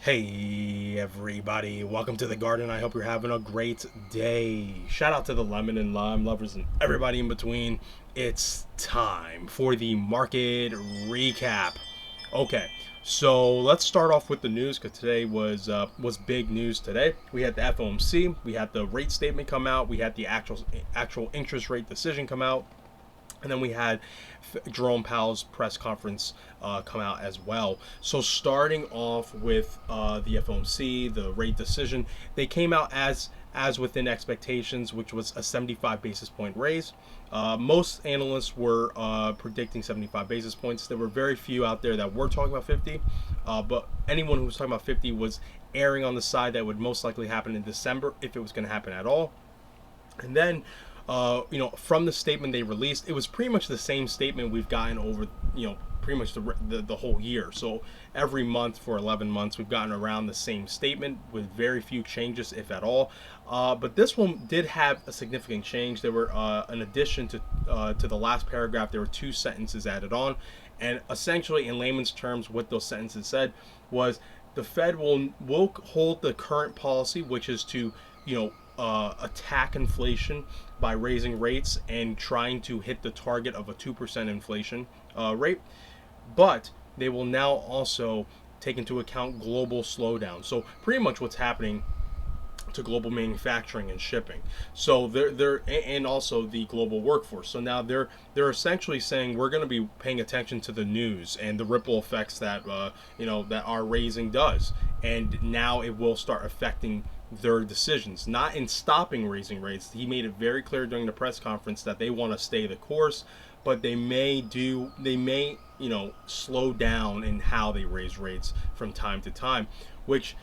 Hey everybody, welcome to the garden. I hope you're having a great day. Shout out to the lemon and lime lovers and everybody in between. It's time for the market recap. Okay, so let's start off with the news because today was big news today. We had the FOMC, we had the rate statement come out, we had the actual interest rate decision come out, and then we had Jerome Powell's press conference come out as well. So starting off with the FOMC, the rate decision, they came out as within expectations, which was a 75 basis point raise. Most analysts were predicting 75 basis points. There were very few out there that were talking about 50, but anyone who was talking about 50 was erring on the side that would most likely happen in December if it was going to happen at all. And then from the statement they released, it was pretty much the same statement we've gotten over, pretty much the whole year. So every month for 11 months, we've gotten around the same statement with very few changes, if at all. But this one did have a significant change. There were, in addition to the last paragraph, there were two sentences added on. And essentially, in layman's terms, what those sentences said was the Fed will hold the current policy, which is to, attack inflation by raising rates and trying to hit the target of a 2% inflation rate. But they will now also take into account global slowdown. So pretty much what's happening to global manufacturing and shipping. So they're and also the global workforce. So now they're essentially saying we're going to be paying attention to the news and the ripple effects that that our raising does, and now it will start affecting their decisions, not in stopping raising rates. He made it very clear during the press conference that they want to stay the course, but they may slow down in how they raise rates from time to time, which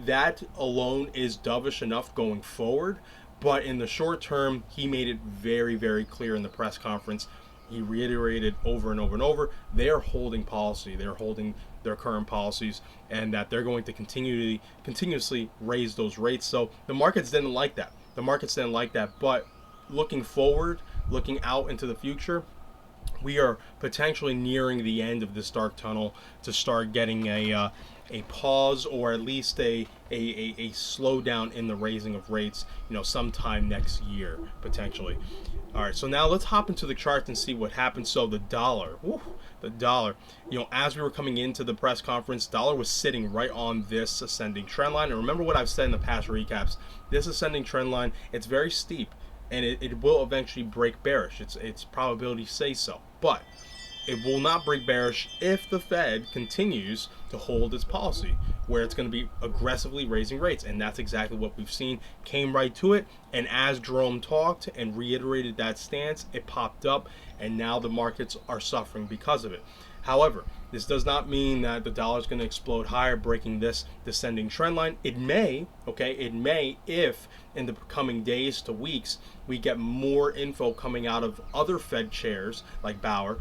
that alone is dovish enough going forward. But in the short term, he made it very, very clear in the press conference. He reiterated over and over and over, they are holding policy. They're holding their current policies, and that they're going to continuously raise those rates. So the markets didn't like that. But looking forward, looking out into the future, we are potentially nearing the end of this dark tunnel to start getting a pause, or at least a slowdown in the raising of rates, sometime next year, potentially. All right, so now let's hop into the charts and see what happened. So the dollar, as we were coming into the press conference, dollar was sitting right on this ascending trend line. And remember what I've said in the past recaps, this ascending trend line, it's very steep, and it will eventually break bearish. Its probability say so, but it will not break bearish if the Fed continues to hold its policy, where it's going to be aggressively raising rates. And that's exactly what we've seen. Came right to it. And as Jerome talked and reiterated that stance, it popped up, and now the markets are suffering because of it. However, this does not mean that the dollar is going to explode higher, breaking this descending trend line. It may, if in the coming days to weeks we get more info coming out of other Fed chairs like Bauer,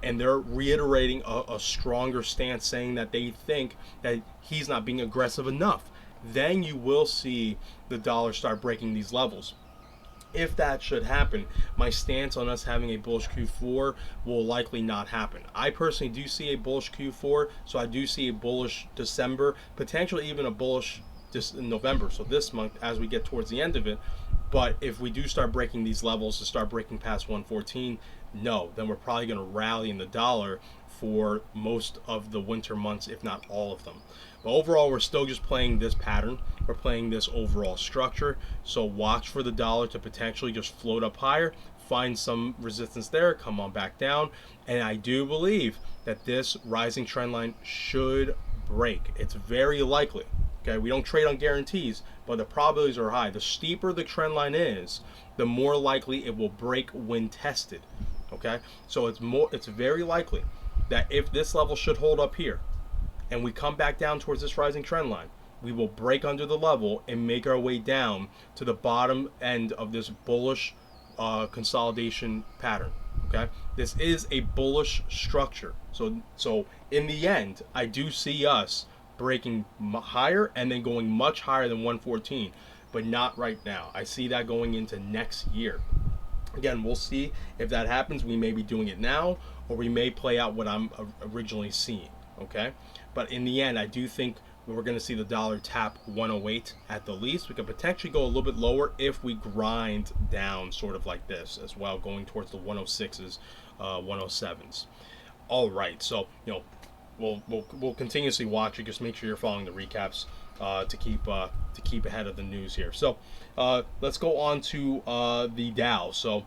and they're reiterating a stronger stance, saying that they think that he's not being aggressive enough. Then you will see the dollar start breaking these levels. If that should happen, my stance on us having a bullish Q4 will likely not happen. I personally do see a bullish Q4, so I do see a bullish December, potentially even a bullish November, so this month as we get towards the end of it. But if we do start breaking these levels, to start breaking past 114, then we're probably going to rally in the dollar for most of the winter months, if not all of them. But overall, we're still just playing this pattern. We're playing this overall structure. So watch for the dollar to potentially just float up higher, find some resistance there, come on back down. And I do believe that this rising trend line should break. It's very likely. Okay, we don't trade on guarantees, but the probabilities are high. The steeper the trend line is, the more likely it will break when tested. Okay, so it's very likely that if this level should hold up here and we come back down towards this rising trend line, we will break under the level and make our way down to the bottom end of this bullish consolidation pattern. Okay, this is a bullish structure. So in the end, I do see us breaking higher and then going much higher than 114, but not right now. I see that going into next year. Again, we'll see if that happens. We may be doing it now, or we may play out what I'm originally seeing. Okay, but in the end, I do think we're going to see the dollar tap 108 at the least. We could potentially go a little bit lower if we grind down sort of like this as well, going towards the 106s, 107s. All right, so we'll continuously watch it. Just make sure you're following the recaps to keep ahead of the news here. So let's go on to the Dow. So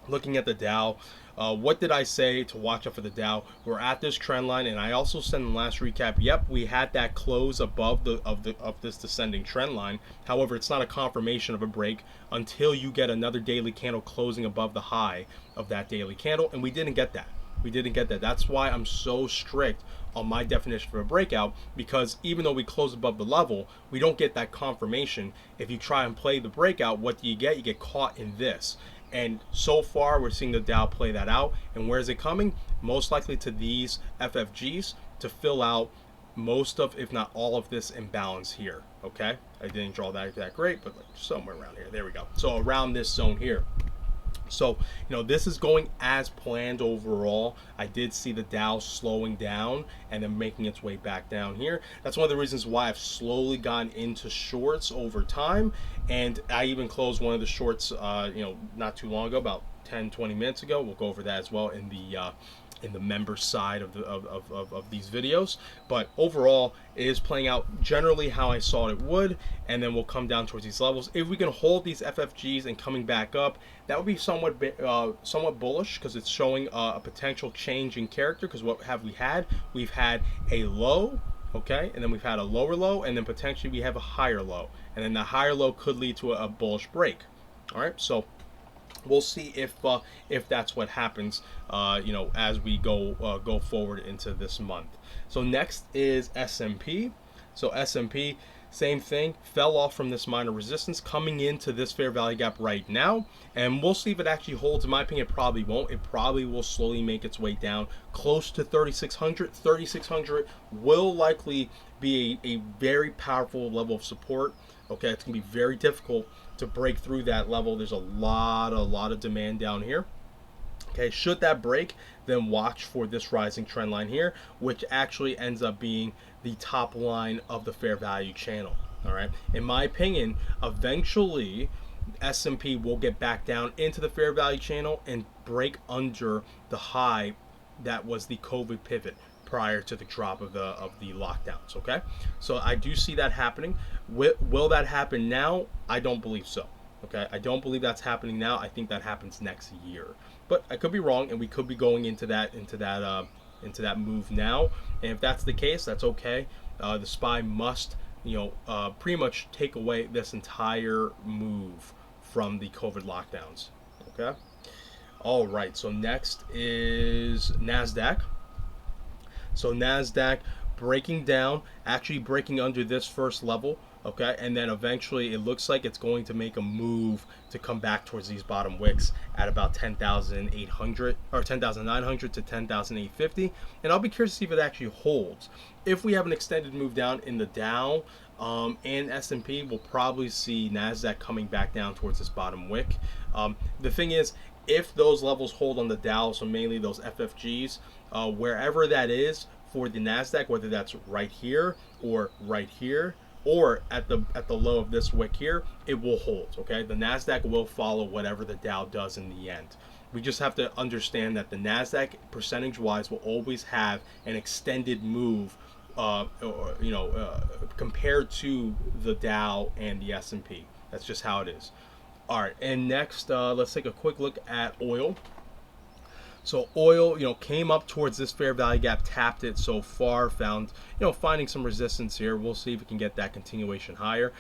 looking at the Dow, what did I say to watch out for the Dow? We're at this trend line, and I also said in the last recap, yep, we had that close above of this descending trend line. However, it's not a confirmation of a break until you get another daily candle closing above the high of that daily candle, and we didn't get that. We didn't get that. That's why I'm so strict on my definition for a breakout, because even though we close above the level, we don't get that confirmation. If you try and play the breakout, what do you get? You get caught in this. And so far, we're seeing the Dow play that out. And where is it coming? Most likely to these FFGs to fill out most of, if not all of this imbalance here. Okay? I didn't draw that great, but like somewhere around here. There we go. So around this zone here. So, this is going as planned overall. I did see the Dow slowing down and then making its way back down here. That's one of the reasons why I've slowly gone into shorts over time. And I even closed one of the shorts, not too long ago, about 10-20 minutes ago. We'll go over that as well in the member side of these videos. But overall, it is playing out generally how I saw it would, and then we'll come down towards these levels. If we can hold these FFGs and coming back up, that would be somewhat bullish, because it's showing a potential change in character. Because what have we had? We've had a low, okay, and then we've had a lower low, and then potentially we have a higher low, and then the higher low could lead to a bullish break. All right, so we'll see if that's what happens, as we go forward into this month. So next is S&P. So S&P, same thing, fell off from this minor resistance, coming into this fair value gap right now, and we'll see if it actually holds. In my opinion, it probably won't. It probably will slowly make its way down close to 3,600. 3,600 will likely be a very powerful level of support. Okay, it's gonna be very difficult to break through that level. There's a lot of demand down here. Okay, should that break, then watch for this rising trend line here, which actually ends up being the top line of the fair value channel. All right, in my opinion, eventually S&P will get back down into the fair value channel and break under the high that was the COVID pivot prior to the drop of the lockdowns. Okay, so I do see that happening. Will that happen now? I don't believe so. Okay, I don't believe that's happening now. I think that happens next year, but I could be wrong, and we could be going into that move now. And if that's the case, that's okay. The SPY must pretty much take away this entire move from the COVID lockdowns. Okay. All right. So next is NASDAQ. So NASDAQ breaking down, actually breaking under this first level, okay, and then eventually it looks like it's going to make a move to come back towards these bottom wicks at about 10,800 or 10,900 to 10,850, and I'll be curious to see if it actually holds. If we have an extended move down in the Dow and S&P, we'll probably see NASDAQ coming back down towards this bottom wick. The thing is, if those levels hold on the Dow, so mainly those FFGs, wherever that is for the NASDAQ, whether that's right here or at the low of this wick here, it will hold. Okay, the NASDAQ will follow whatever the Dow does in the end. We just have to understand that the NASDAQ percentage-wise will always have an extended move, compared to the Dow and the S&P. That's just how it is. All right, and next, let's take a quick look at oil. So oil, came up towards this fair value gap, tapped it so far, found, finding some resistance here. We'll see if we can get that continuation higher.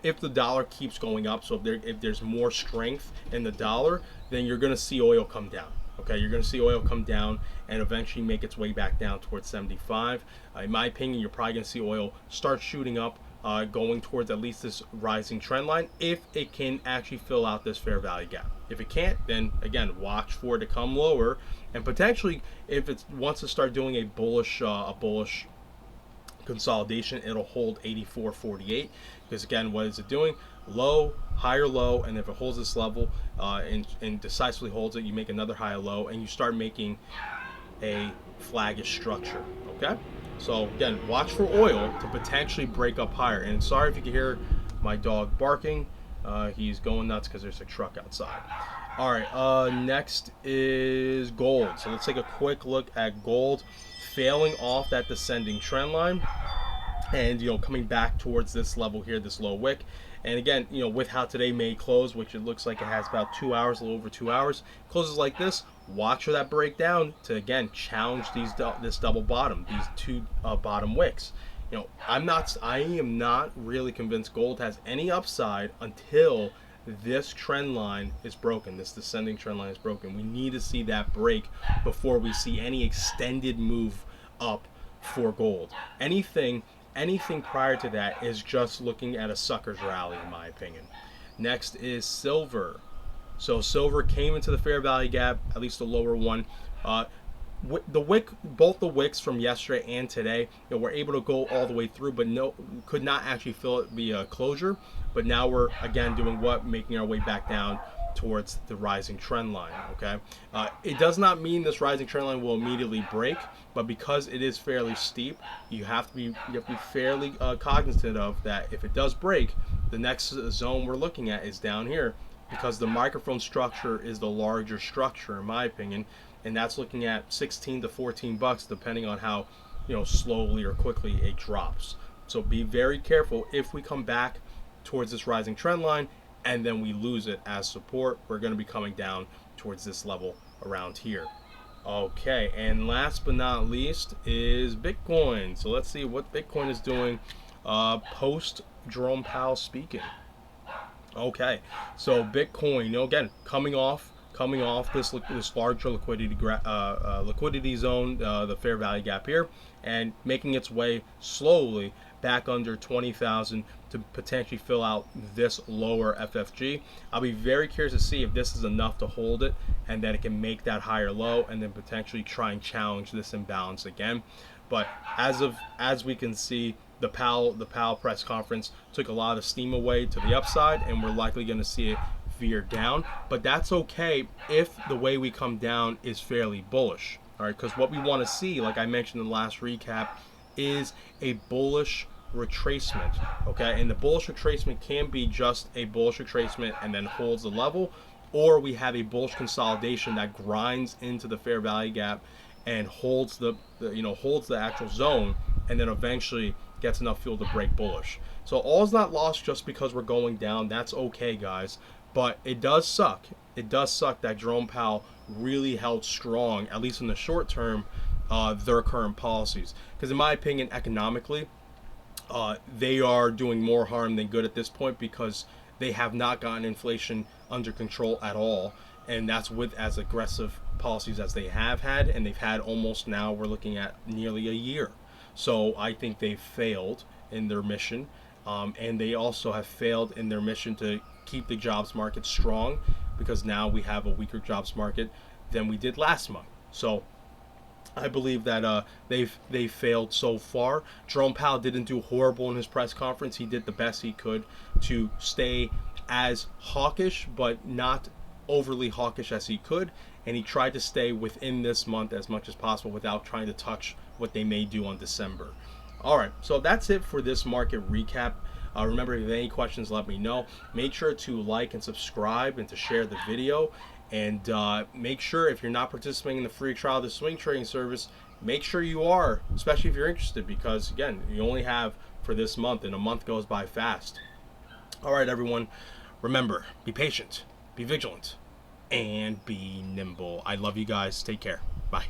If the dollar keeps going up, so if there's more strength in the dollar, then you're going to see oil come down. Okay, you're going to see oil come down and eventually make its way back down towards 75. In my opinion, you're probably going to see oil start shooting up, going towards at least this rising trend line, if it can actually fill out this fair value gap. If it can't, then again, watch for it to come lower, and potentially, if it wants to start doing a bullish consolidation, it'll hold 84.48. Because again, what is it doing? Low, higher low, and if it holds this level and decisively holds it, you make another higher low, and you start making a flaggish structure. Okay, So again, watch for oil to potentially break up higher. And sorry if you can hear my dog barking. He's going nuts because there's a truck outside. All right, next is gold. So let's take a quick look at gold, failing off that descending trend line, and coming back towards this level here, this low wick. And again, with how today may close, which it looks like it has about 2 hours, a little over 2 hours, closes like this. Watch for that breakdown to again challenge this double bottom, these two bottom wicks. I am not really convinced gold has any upside until this trend line is broken. This descending trend line is broken. We need to see that break before we see any extended move up for gold. Anything prior to that is just looking at a sucker's rally, in my opinion. Next is silver. So silver came into the fair value gap, at least the lower one. Both the wicks from yesterday and today, were able to go all the way through, but could not actually fill it via closure. But now we're again doing what? Making our way back down towards the rising trend line. Okay, it does not mean this rising trend line will immediately break, but because it is fairly steep, you have to be fairly cognizant of that. If it does break, the next zone we're looking at is down here, because the microphone structure is the larger structure, in my opinion, and that's looking at 16 to 14 bucks, depending on how slowly or quickly it drops. So be very careful. If we come back towards this rising trend line and then we lose it as support, we're going to be coming down towards this level around here. Okay, and last but not least is Bitcoin. So let's see what Bitcoin is doing post Jerome Powell speaking. Okay, so Bitcoin, again, coming off this larger liquidity zone, the fair value gap here, and making its way slowly back under 20,000 to potentially fill out this lower FFG. I'll be very curious to see if this is enough to hold it and that it can make that higher low and then potentially try and challenge this imbalance again. But as we can see, the Powell press conference took a lot of steam away to the upside, and we're likely going to see it veer down. But that's okay if the way we come down is fairly bullish. All right, because what we want to see, like I mentioned in the last recap, is a bullish retracement. Okay, and the bullish retracement can be just a bullish retracement and then holds the level, or we have a bullish consolidation that grinds into the fair value gap and holds the actual zone, and then eventually gets enough fuel to break bullish. So all's not lost just because we're going down. That's okay, guys. But it does suck. It does suck that Jerome Powell really held strong, at least in the short term, their current policies. Because in my opinion, economically, they are doing more harm than good at this point, because they have not gotten inflation under control at all. And that's with as aggressive policies as they have had. And they've had almost, now we're looking at nearly a year. So I think they failed in their mission, and they also have failed in their mission to keep the jobs market strong, because now we have a weaker jobs market than we did last month. So I believe that they failed so far. Jerome Powell didn't do horrible in his press conference. He did the best he could to stay as hawkish, but not overly hawkish as he could, and he tried to stay within this month as much as possible without trying to touch what they may do on December. All right, so that's it for this market recap. Remember, if you have any questions, let me know. Make sure to like and subscribe and to share the video. And make sure, if you're not participating in the free trial of the swing trading service, make sure you are, especially if you're interested, because again, you only have for this month, and a month goes by fast. All right, everyone, remember, be patient, be vigilant, and be nimble. I love you guys. Take care. Bye.